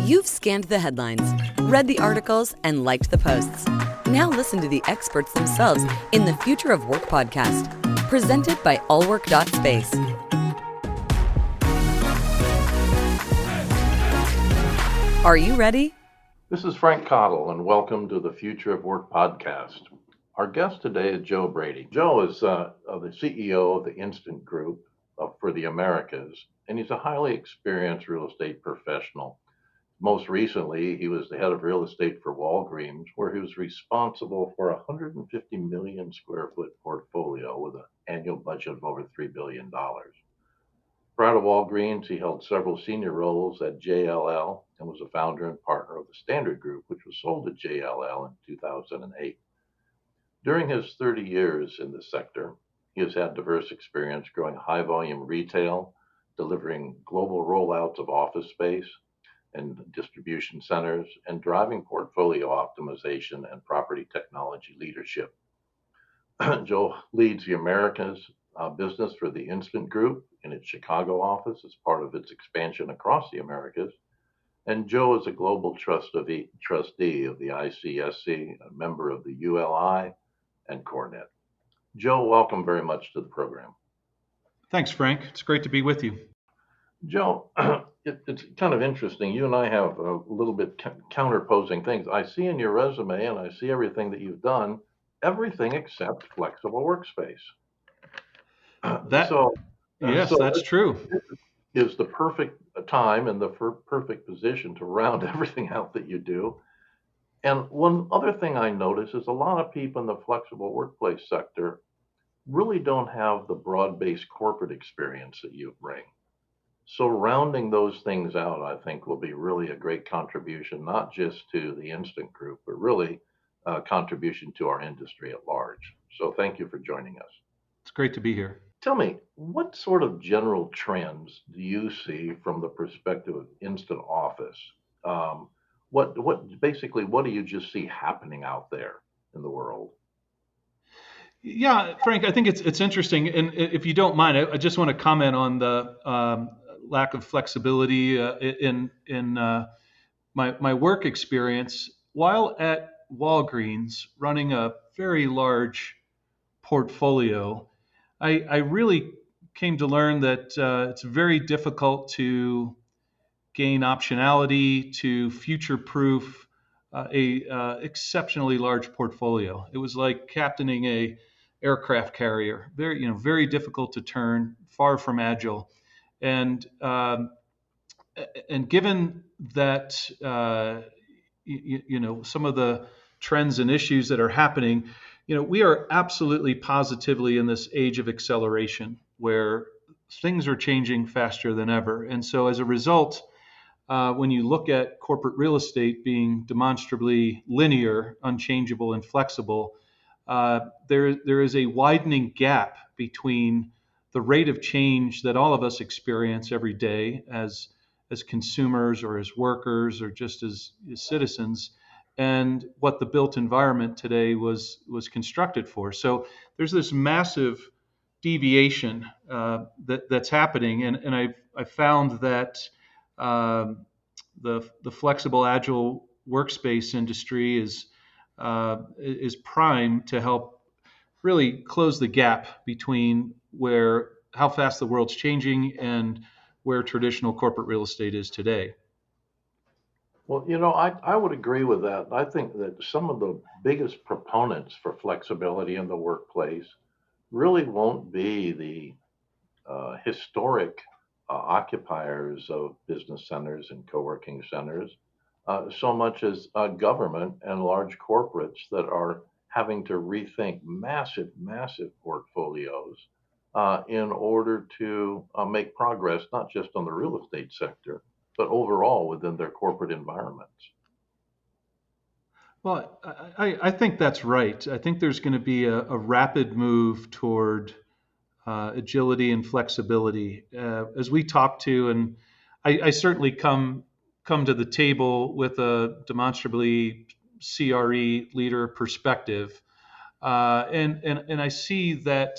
You've scanned the headlines, read the articles, and liked the posts. Now listen to the experts themselves in the Future of Work podcast, presented by allwork.space. Are you ready? This is Frank Cottle, and welcome to the Future of Work podcast. Our guest today is Joe Brady. Joe is the CEO of the Instant Group for the Americas, and he's a highly experienced real estate professional. Most recently, he was the head of real estate for Walgreens, where he was responsible for a 150 million square foot portfolio with an annual budget of over $3 billion. Prior to Walgreens, he held several senior roles at JLL and was a founder and partner of the Standard Group, which was sold to JLL in 2008. During his 30 years in the sector, he has had diverse experience growing high-volume retail, delivering global rollouts of office space and distribution centers, and driving portfolio optimization and property technology leadership. Joe leads the Americas business for the Instant Group in its Chicago office as part of its expansion across the Americas. And Joe is a global trustee of the ICSC, a member of the ULI and Cornet. Joe, welcome very much to the program. Thanks, Frank. It's great to be with you. Joe, it's kind of interesting. You and I have a little bit counterposing things. I see in your resume and I see everything that you've done, everything except flexible workspace. Yes, that's true. Is the perfect time and the perfect position to round everything out that you do. And one other thing I notice is a lot of people in the flexible workplace sector really don't have the broad-based corporate experience that you bring. So rounding those things out, I think, will be really a great contribution, not just to the Instant Group, but really a contribution to our industry at large. So thank you for joining us. It's great to be here. Tell me, what sort of general trends do you see from the perspective of Instant Office? What do you just see happening out there in the world? Yeah, Frank, I think it's interesting. And if you don't mind, I just want to comment on the lack of flexibility in my work experience. While at Walgreens, running a very large portfolio, I really came to learn that it's very difficult to gain optionality, to future-proof a exceptionally large portfolio. It was like captaining a aircraft carrier. Very difficult to turn, far from agile, and given that some of the trends and issues that are happening, we are absolutely positively in this age of acceleration where things are changing faster than ever. And so as a result, when you look at corporate real estate being demonstrably linear, unchangeable, and flexible, there is a widening gap between the rate of change that all of us experience every day as consumers or as workers or just as citizens, and what the built environment today was constructed for. So there's this massive deviation that's happening, and I found that the flexible, agile workspace industry is primed to help really close the gap between how fast the world's changing and where traditional corporate real estate is today. Well, I would agree with that. I think that some of the biggest proponents for flexibility in the workplace really won't be the historic occupiers of business centers and co-working centers, so much as government and large corporates that are having to rethink massive portfolios in order to make progress, not just on the real estate sector, but overall within their corporate environments. Well, I think that's right. I think there's going to be a rapid move toward agility and flexibility. As we talk to, and I certainly come to the table with a demonstrably CRE leader perspective, and I see that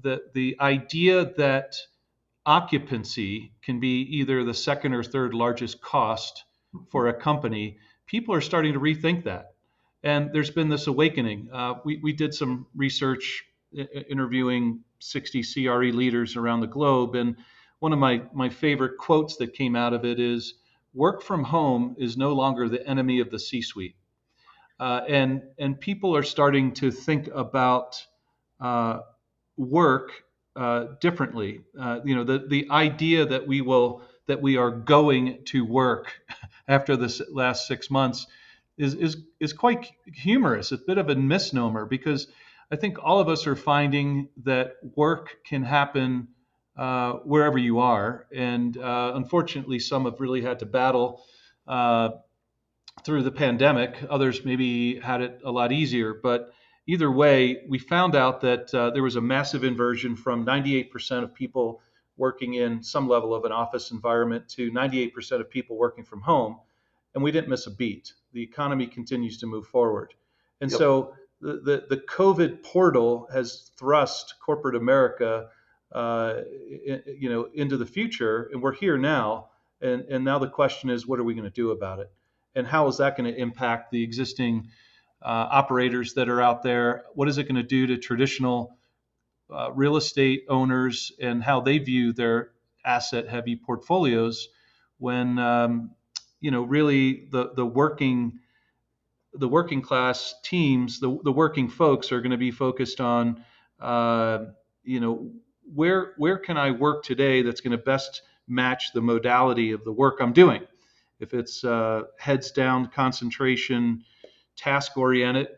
the idea that occupancy can be either the second or third largest cost for a company, people are starting to rethink that. And there's been this awakening. We did some research interviewing 60 CRE leaders around the globe. And one of my favorite quotes that came out of it is, work from home is no longer the enemy of the C-suite. And people are starting to think about uh, work differently. The idea that we are going to work after this last 6 months is quite humorous. It's a bit of a misnomer, because I think all of us are finding that work can happen wherever you are, and unfortunately, some have really had to battle Uh, through the pandemic. Others maybe had it a lot easier. But either way, we found out that there was a massive inversion from 98% of people working in some level of an office environment to 98% of people working from home. And we didn't miss a beat. The economy continues to move forward. And Yep. so the COVID portal has thrust corporate America into the future, and we're here now. And now the question is, what are we going to do about it? And how is that going to impact the existing operators that are out there? What is it going to do to traditional real estate owners and how they view their asset heavy portfolios when really the working class teams, the working folks are going to be focused on you know where can I work today that's going to best match the modality of the work I'm doing. If it's heads down concentration, task oriented,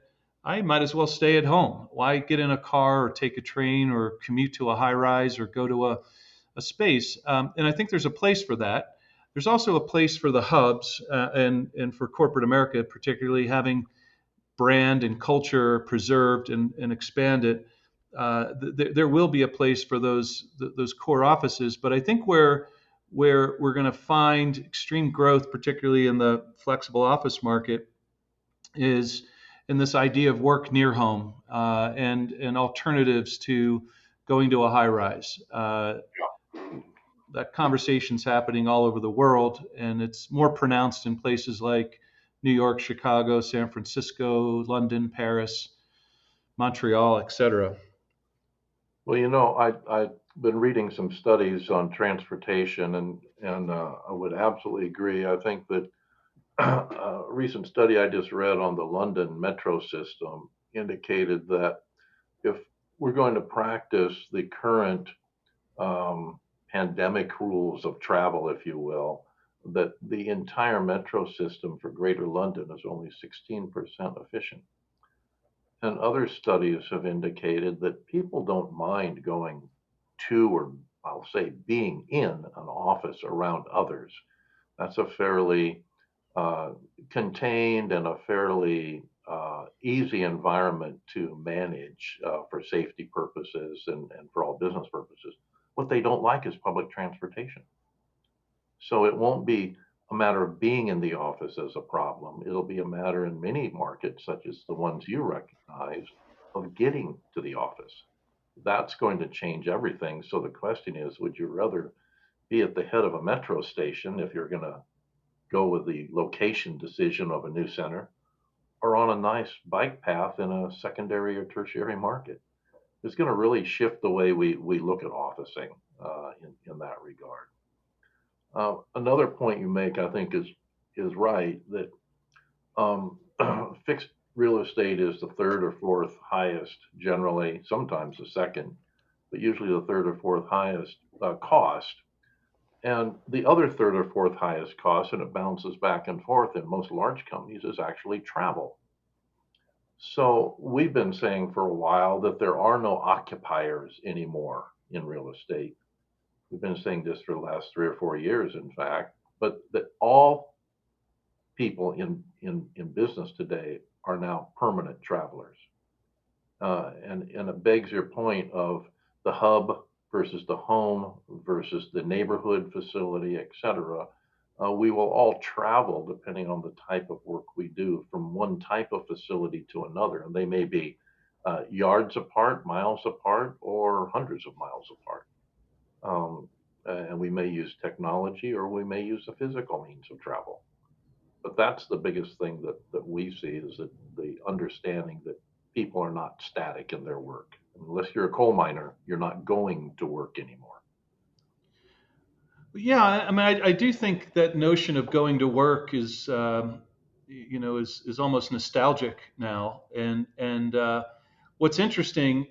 I might as well stay at home. Why get in a car or take a train or commute to a high rise or go to a space? And I think there's a place for that. There's also a place for the hubs and for corporate America, particularly having brand and culture preserved and expanded. There will be a place for those core offices, but I think where we're going to find extreme growth, particularly in the flexible office market, is in this idea of work near home and alternatives to going to a high rise. That conversation's happening all over the world, and it's more pronounced in places like New York, Chicago, San Francisco, London, Paris, Montreal, etc. Well, I've been reading some studies on transportation, and I would absolutely agree. I think that a recent study I just read on the London metro system indicated that if we're going to practice the current pandemic rules of travel, if you will, that the entire metro system for Greater London is only 16% efficient. And other studies have indicated that people don't mind going to, or I'll say being in an office around others. That's a fairly contained and a fairly easy environment to manage for safety purposes and for all business purposes. What they don't like is public transportation. So it won't be a matter of being in the office as a problem. It'll be a matter in many markets, such as the ones you recognize, of getting to the office. That's going to change everything. So the question is, would you rather be at the head of a metro station if you're going to go with the location decision of a new center, or on a nice bike path in a secondary or tertiary market? It's going to really shift the way we look at officing in that regard. Another point you make, I think, is right that fixed real estate is the third or fourth highest, generally, sometimes the second, but usually the third or fourth highest cost. And the other third or fourth highest cost, and it bounces back and forth in most large companies, is actually travel. So we've been saying for a while that there are no occupiers anymore in real estate. We've been saying this for the last 3 or 4 years, in fact, but that all people in business today are now permanent travelers. And it begs your point of the hub versus the home versus the neighborhood facility, et cetera. We will all travel depending on the type of work we do from one type of facility to another. And they may be yards apart, miles apart, or hundreds of miles apart. And we may use technology or we may use a physical means of travel. But that's the biggest thing that we see is that the understanding that people are not static in their work. Unless you're a coal miner, you're not going to work anymore. Yeah, I mean, I do think that notion of going to work is, is almost nostalgic now. And what's interesting,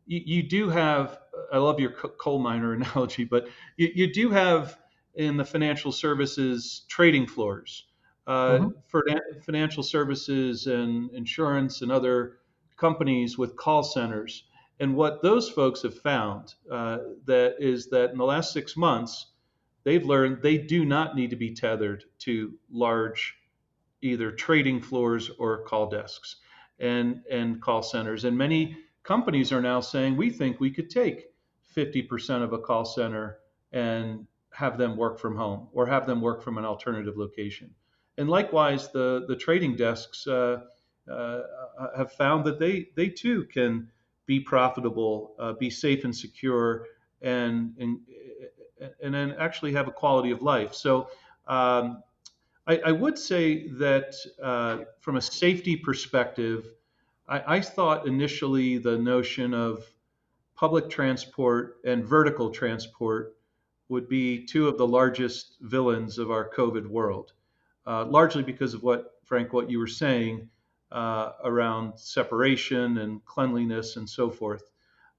you do have. I love your coal miner analogy, but you do have in the financial services trading floors, Hmm. for financial services and insurance and other companies with call centers. And what those folks have found that is that in the last 6 months they've learned they do not need to be tethered to large either trading floors or call desks and call centers. And many companies are now saying we think we could take 50% of a call center and have them work from home or have them work from an alternative location. And likewise, the trading desks uh, have found that they too can be profitable, be safe and secure, and and then actually have a quality of life. So I would say that from a safety perspective, I thought initially the notion of public transport and vertical transport would be two of the largest villains of our COVID world, largely because of what you were saying around separation and cleanliness and so forth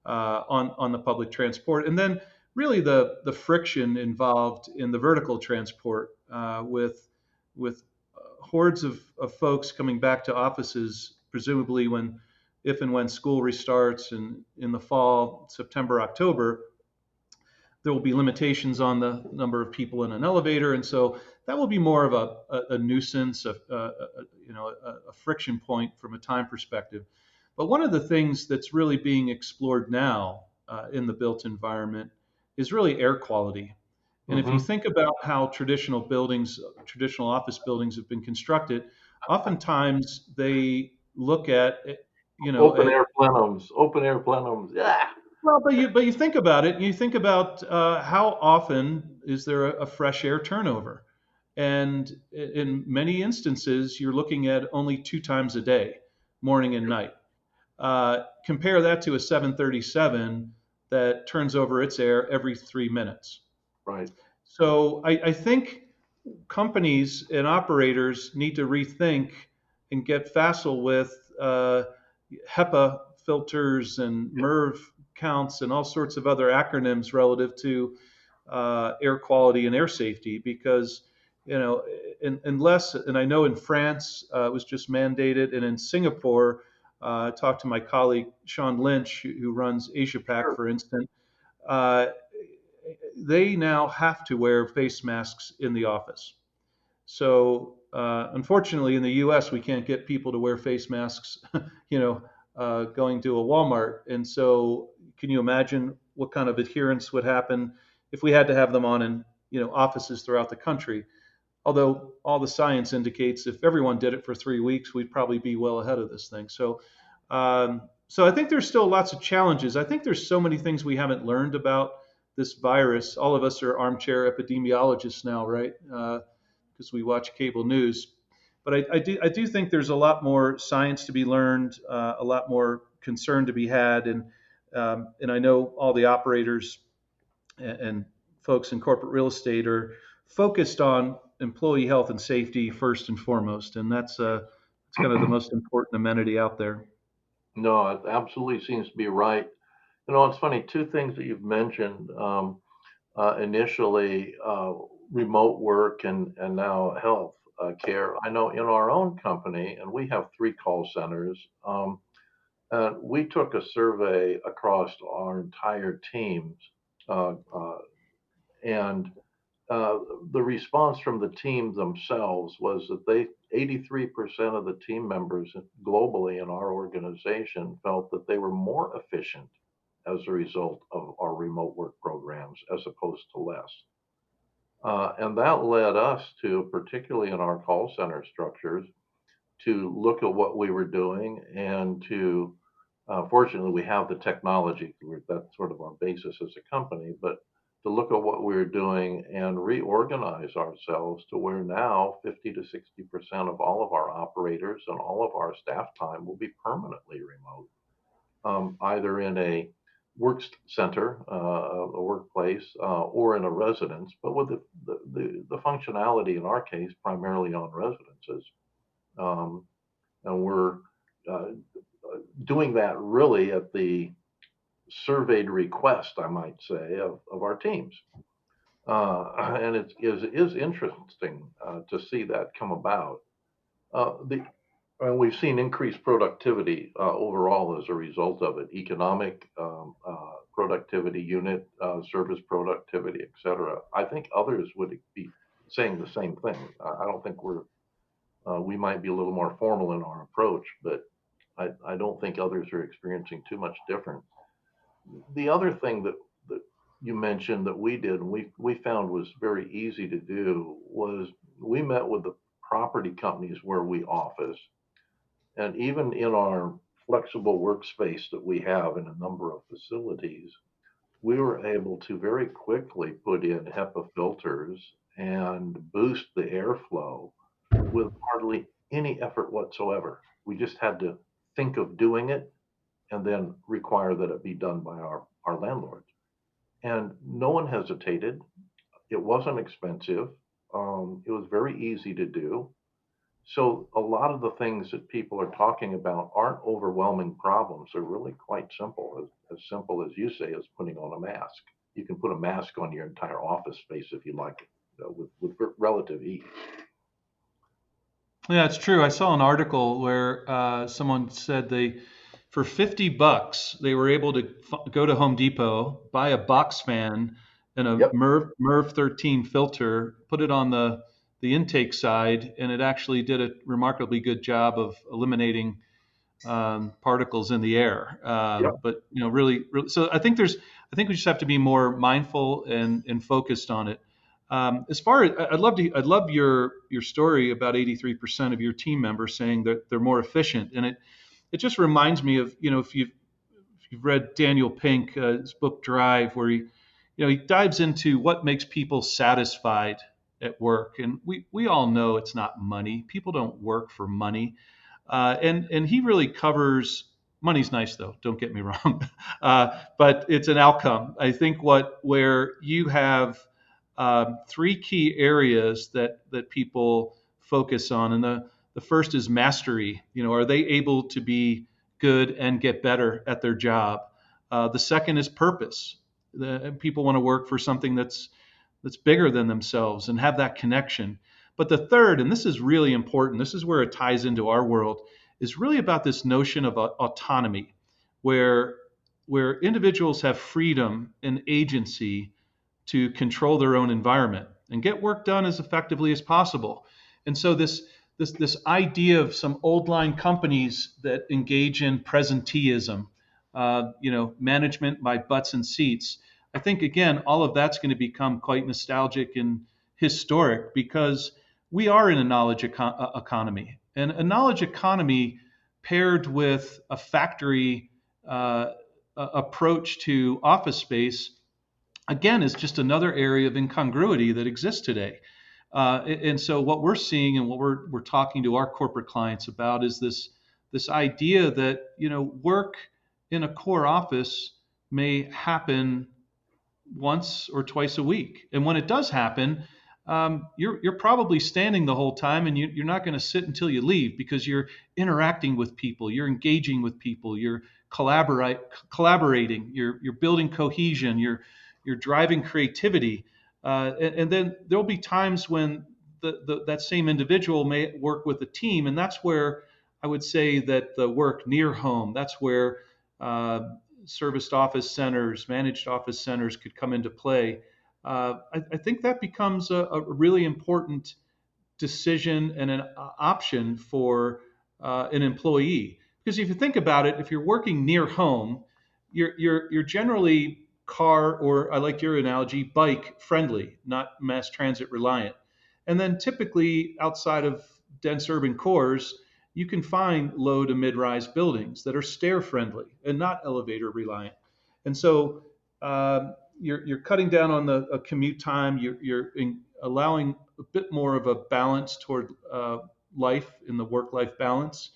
on the public transport, and then really the friction involved in the vertical transport with hordes of folks coming back to offices, presumably when if and when school restarts in the fall, September, October, there will be limitations on the number of people in an elevator, and so that will be more of a nuisance, a friction point from a time perspective. But one of the things that's really being explored now in the built environment is really air quality. And if you Hmm. think about how traditional office buildings have been constructed, oftentimes they look at, Open air plenums, open air plenums. Yeah. well, but you think about it. You think about how often is there a fresh air turnover, and in many instances, you're looking at only 2 times a day, morning and night. Compare that to a 737 that turns over its air every 3 minutes. Right. So I think companies and operators need to rethink and get facile with HEPA filters and MERV counts and all sorts of other acronyms relative to air quality and air safety because unless and I know in France it was just mandated and in Singapore I talked to my colleague Sean Lynch who runs Asia Pac Sure. for instance. uh, they now have to wear face masks in the office. So unfortunately, in the U.S., we can't get people to wear face masks, going to a Walmart. And so, can you imagine what kind of adherence would happen if we had to have them on in offices throughout the country? Although all the science indicates if everyone did it for 3 weeks, we'd probably be well ahead of this thing. So I think there's still lots of challenges. I think there's so many things we haven't learned about this virus. All of us are armchair epidemiologists now, right? Because we watch cable news. But I do think there's a lot more science to be learned, a lot more concern to be had, and I know all the operators and folks in corporate real estate are focused on employee health and safety first and foremost, and that's kind of the most important amenity out there. No, it absolutely seems to be right. It's funny, two things that you've mentioned. Initially, remote work and now health care. I know in our own company, and we have three call centers, we took a survey across our entire teams, uh, uh, and uh, the response from the team themselves was that 83% of the team members globally in our organization felt that they were more efficient as a result of our remote work programs as opposed to less. And that led us to, particularly in our call center structures, to look at what we were doing and to, fortunately, we have the technology. That's sort of our basis as a company, but to look at what we're doing and reorganize ourselves to where now 50 to 60% of all of our operators and all of our staff time will be permanently remote, either in a work center, a workplace, or in a residence, but with the functionality in our case primarily on residences. Um, and we're uh, doing that really at the surveyed request, I might say, of our teams. And it is interesting to see that come about. The And we've seen increased productivity overall as a result of it, economic productivity, unit service productivity, et cetera. I think others would be saying the same thing. I don't think we might be a little more formal in our approach, but I don't think others are experiencing too much different. The other thing that you mentioned that we did and we found was very easy to do was we met with the property companies where we office, and even in our flexible workspace that we have in a number of facilities, we were able to very quickly put in HEPA filters and boost the airflow with hardly any effort whatsoever. We just had to think of doing it and then require that it be done by our landlords. And no one hesitated. It wasn't expensive. It was very easy to do. So a lot of the things that people are talking about aren't overwhelming problems. They're really quite as simple as you say, as putting on a mask. You can put a mask on your entire office space if you like it, with relative ease. Yeah, it's true. I saw an article where someone said for $50, they were able to go to Home Depot, buy a box fan and a Yep. MERV 13 filter, put it on the intake side, and it actually did a remarkably good job of eliminating particles in the air. Yep. But really, so I think we just have to be more mindful and focused on it. As far as I'd love your story about 83% of your team members saying that they're more efficient, and it just reminds me of, if you've read Daniel Pink, his book Drive, where he dives into what makes people satisfied at work, and we all know it's not money. People don't work for money. And he really covers money's nice though. Don't get me wrong, but it's an outcome. I think where you have three key areas that people focus on, and the first is mastery. Are they able to be good and get better at their job? The second is purpose. People want to work for something that's bigger than themselves and have that connection. But the third, and this is really important, this is where it ties into our world, is really about this notion of autonomy, where individuals have freedom and agency to control their own environment and get work done as effectively as possible. And so this idea of some old line companies that engage in presenteeism, management by butts and seats. I think again, all of that's going to become quite nostalgic and historic because we are in a knowledge economy, and a knowledge economy paired with a factory approach to office space, again, is just another area of incongruity that exists today. And so what we're seeing and what we're talking to our corporate clients about is this idea that work in a core office may happen once or twice a week, and when it does happen, you're probably standing the whole time, and you're not going to sit until you leave because you're interacting with people, you're engaging with people, you're collaborating, you're building cohesion, you're driving creativity, and then there'll be times when that same individual may work with a team, and that's where I would say that the work near home, that's where serviced office centers, managed office centers could come into play. I think that becomes a really important decision and an option for an employee. Because if you think about it, if you're working near home, you're generally car, or I like your analogy, bike friendly, not mass transit reliant. And then typically outside of dense urban cores, you can find low to mid-rise buildings that are stair friendly and not elevator reliant. And so you're cutting down on the commute time. You're allowing a bit more of a balance toward life in the work-life balance.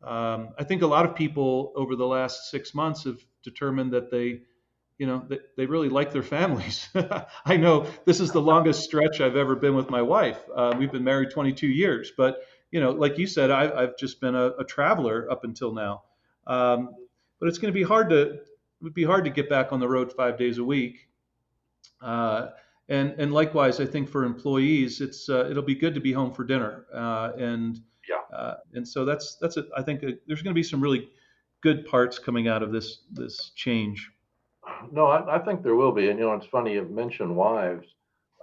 I think a lot of people over the last 6 months have determined that they really like their families. I know this is the longest stretch I've ever been with my wife. We've been married 22 years, but like you said, I've just been a traveler up until now. But it's going to be hard to it would be hard to get back on the road 5 days a week. Uh, and likewise, I think for employees, it'll be good to be home for dinner. And so that's it. I think there's going to be some really good parts coming out of this change. No, I think there will be. And, it's funny you mentioned wives.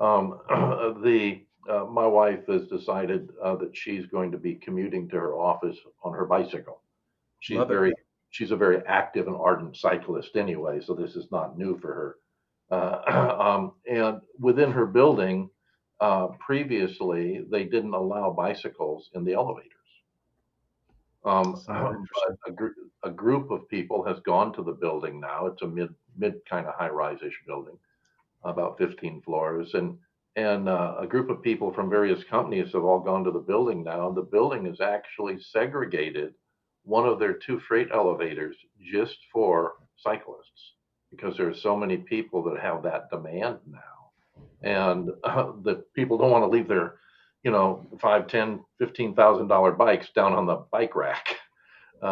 The My wife has decided that she's going to be commuting to her office on her bicycle. She's Love it. very, she's a very active and ardent cyclist anyway, so this is not new for her. And within her building, previously, they didn't allow bicycles in the elevators. So interesting. But a group of people has gone to the building now. It's a mid kind of high rise-ish building, about 15 floors, and a group of people from various companies have all gone to the building now. And the building is actually segregated one of their two freight elevators just for cyclists because there are so many people that have that demand now, and the people don't want to leave their, five, 10, $15,000 bikes down on the bike rack. A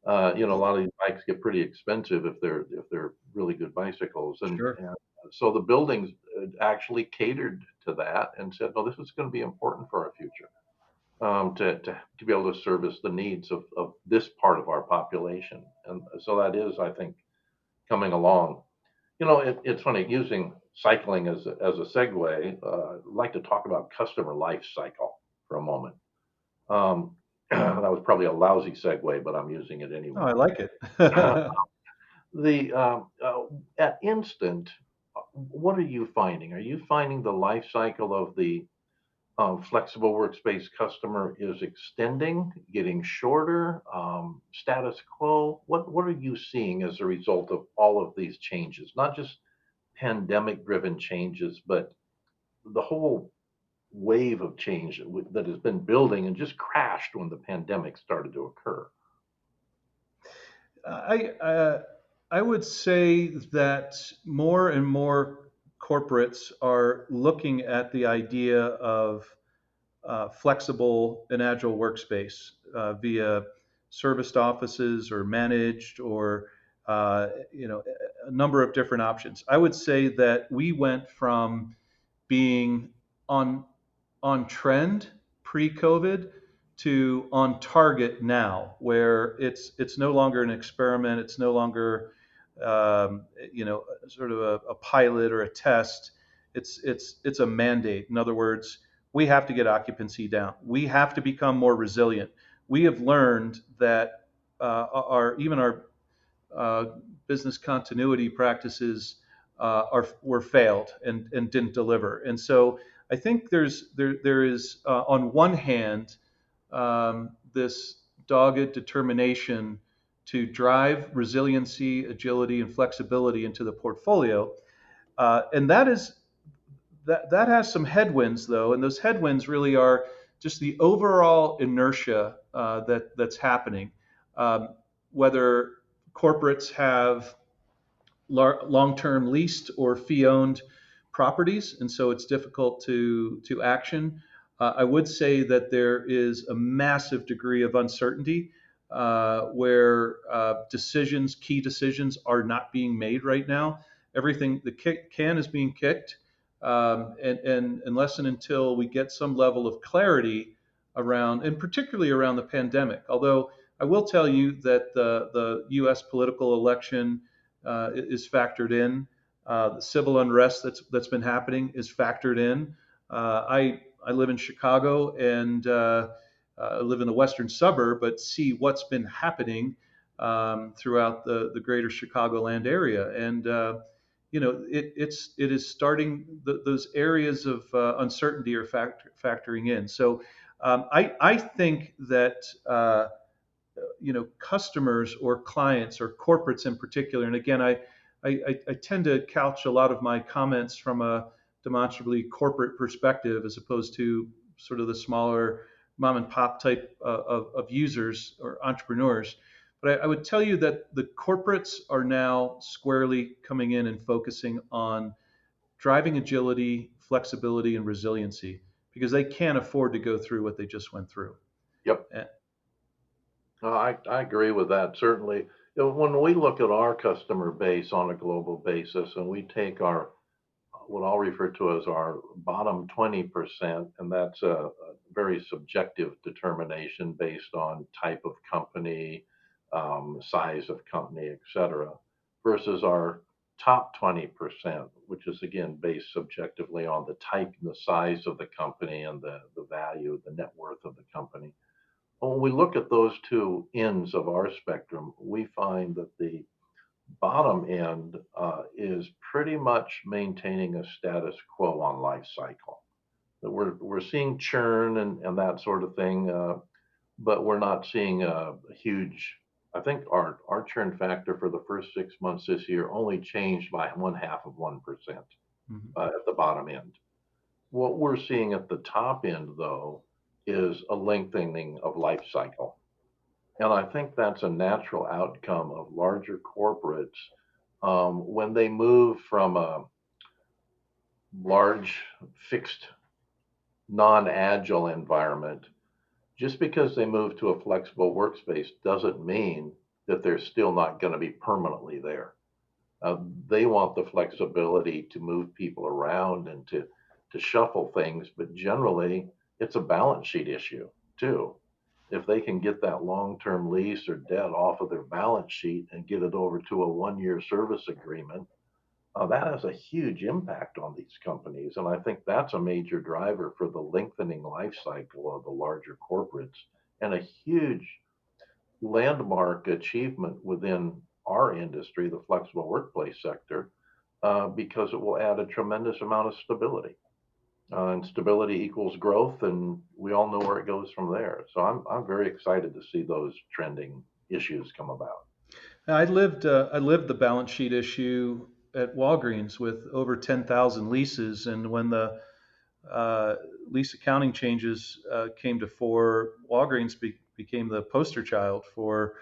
lot of these bikes get pretty expensive if they're really good bicycles, Sure. and so the buildings actually catered to that and said, no, this is going to be important for our future, to be able to service the needs of this part of our population, and so that is, I think, coming along. It's funny using cycling as a segue. I'd like to talk about customer life cycle for a moment. That was probably a lousy segue, but I'm using it Oh, anyway. I like it. The At Instant, what are you finding? Are you finding the life cycle of the flexible workspace customer is extending, getting shorter, status quo? What are you seeing as a result of all of these changes? Not just pandemic-driven changes, but the whole wave of change that has been building and just crashed when the pandemic started to occur. I I would say that more and more corporates are looking at the idea of flexible and agile workspace via serviced offices or managed or a number of different options. I would say that we went from being on on trend pre-COVID to on target now, where it's no longer an experiment. It's no longer sort of a pilot or a test. It's a mandate. In other words, we have to get occupancy down. We have to become more resilient. We have learned that our uh, business continuity practices were failed and didn't deliver. And so I think there is on one hand this dogged determination to drive resiliency, agility, and flexibility into the portfolio, and that has some headwinds though, and those headwinds really are just the overall inertia that's happening. Um, Whether corporates have long-term leased or fee-owned properties, and so it's difficult to action. I would say that there is a massive degree of uncertainty where key decisions, are not being made right now. Everything, the can is being kicked, and unless and until we get some level of clarity around, and particularly around the pandemic. Although I will tell you that the U.S. political election is factored in. The civil unrest that's been happening is factored in. I live in Chicago and I live in the western suburb, but see what's been happening throughout the greater Chicagoland area, and it is starting. Those areas of uncertainty are factoring in. So I think that. Customers or clients or corporates in particular, and again, I tend to couch a lot of my comments from a demonstrably corporate perspective as opposed to sort of the smaller mom and pop type of users or entrepreneurs. But I would tell you that the corporates are now squarely coming in and focusing on driving agility, flexibility, and resiliency because they can't afford to go through what they just went through. Yep. Eh, No, I agree with that. Certainly, when we look at our customer base on a global basis, and we take our what I'll refer to as our bottom 20%, and that's a very subjective determination based on type of company, size of company, et cetera, versus our top 20%, which is again based subjectively on the type and the size of the company and the value, the net worth of the company. When we look at those two ends of our spectrum, we find that the bottom end is pretty much maintaining a status quo on life cycle. That we're seeing churn and that sort of thing, but we're not seeing a huge. I think our churn factor for the first 6 months this year only changed by 0.5%, mhm. at the bottom end. What we're seeing at the top end, though, is a lengthening of life cycle. And I think that's a natural outcome of larger corporates when they move from a large, fixed, non agile environment. Just because they move to a flexible workspace doesn't mean that they're still not going to be permanently there. Uh, they want the flexibility to move people around and to shuffle things, but generally, it's a balance sheet issue too. If they can get that long-term lease or debt off of their balance sheet and get it over to a one-year service agreement, that has a huge impact on these companies. And I think that's a major driver for the lengthening life cycle of the larger corporates and a huge landmark achievement within our industry, the flexible workplace sector, because it will add a tremendous amount of stability. And stability equals growth, and we all know where it goes from there. So I'm very excited to see those trending issues come about. I lived the balance sheet issue at Walgreens with over 10,000 leases, and when the uh, lease accounting changes came to fore, Walgreens became the poster child for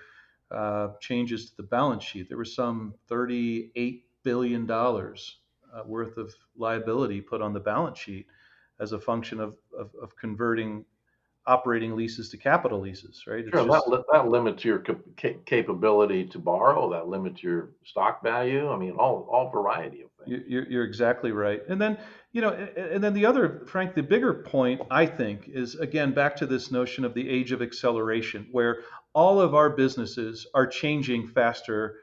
changes to the balance sheet. There was some $38 billion worth of liability put on the balance sheet as a function of converting operating leases to capital leases, right? It's Sure, and just that limits your capability to borrow. That limits your stock value. I mean, all variety of things. you're exactly right. And then, and then the other, Frank, the bigger point, I think, is again back to this notion of the age of acceleration, where all of our businesses are changing faster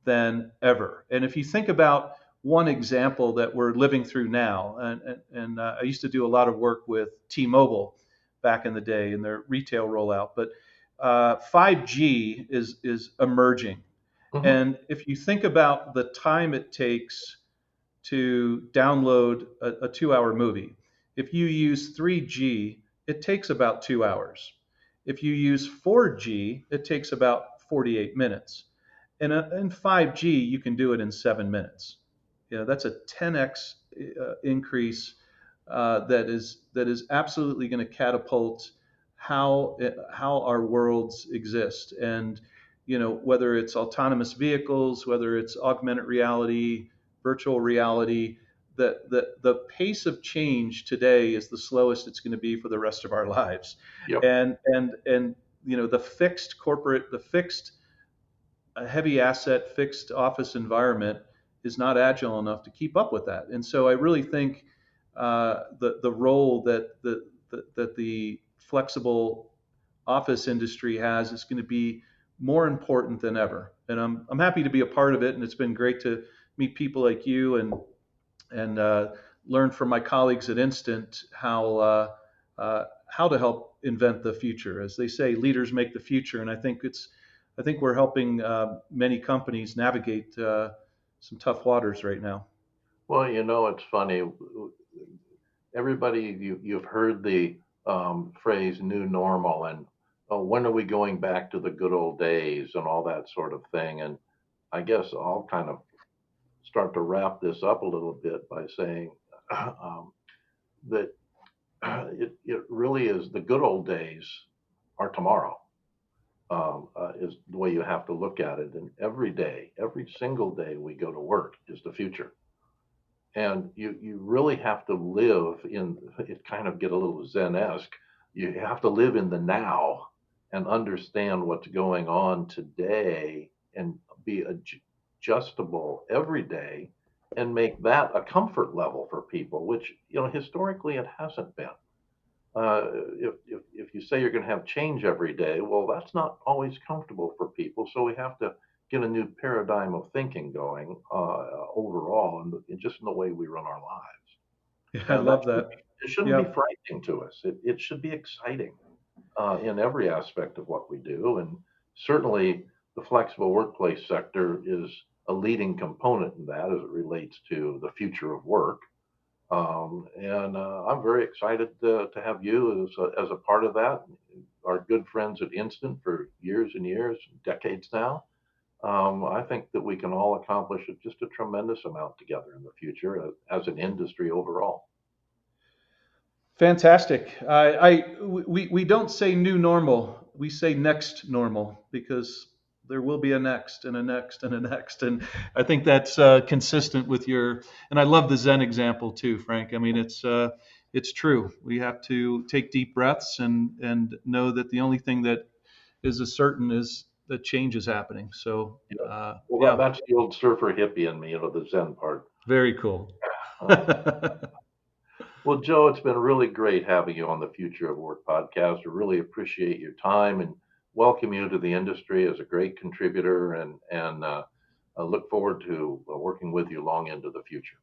than ever. And if you think about one example that we're living through now, and I used to do a lot of work with T-Mobile back in the day in their retail rollout, but 5G is emerging. Hmm. And if you think about the time it takes to download a 2 hour movie. If you use 3G, it takes about 2 hours. If you use 4G, it takes about 48 minutes. And in 5G, you can do it in 7 minutes. That's a 10x increase that is absolutely going to catapult how our worlds exist. And whether it's autonomous vehicles, whether it's augmented reality, virtual reality, the pace of change today is the slowest it's going to be for the rest of our lives. Yep. And the fixed heavy asset fixed office environment is not agile enough to keep up with that. And so I really think the role that the flexible office industry has is going to be more important than ever. And I'm happy to be a part of it. And it's been great to meet people like you and learn from my colleagues at Instant how to help invent the future. As they say, leaders make the future, and I think we're helping many companies navigate some tough waters right now. Well, it's funny. Everybody, you've heard the phrase "new normal" and oh, when are we going back to the good old days and all that sort of thing. And I guess I'll kind of start to wrap this up a little bit by saying that it really is the good old days are tomorrow. Is the way you have to look at it. And every day, every single day we go to work is the future. And you really have to live in it, kind of get a little Zen-esque. You have to live in the now and understand what's going on today and be adjustable every day and make that a comfort level for people, which, historically it hasn't been. If you say you're going to have change every day, well, that's not always comfortable for people. So we have to get a new paradigm of thinking going overall, and just in the way we run our lives. Yeah, I love that. It shouldn't be frightening to us. It should be exciting in every aspect of what we do, and certainly the flexible workplace sector is a leading component in that as it relates to the future of work. And I'm very excited to have you as a part of that. Our good friends at Instant for years and years, decades now. I think that we can all accomplish just a tremendous amount together in the future as an industry overall. Fantastic. We don't say new normal. We say next normal, because there will be a next and a next and a next. And I think that's consistent with and I love the Zen example too, Frank. I mean, it's true. We have to take deep breaths and know that the only thing that is as certain is that change is happening. So, that's the old surfer hippie in me, the Zen part. Very cool. Well, Joe, it's been really great having you on the Future of Work podcast. I really appreciate your time and welcome you to the industry as a great contributor, and I look forward to working with you long into the future.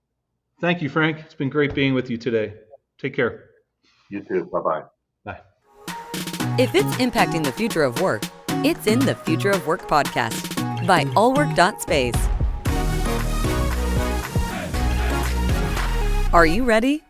Thank you, Frank. It's been great being with you today. Take care. You too. Bye-bye. Bye. If it's impacting the future of work, it's in the Future of Work podcast by allwork.space. Are you ready?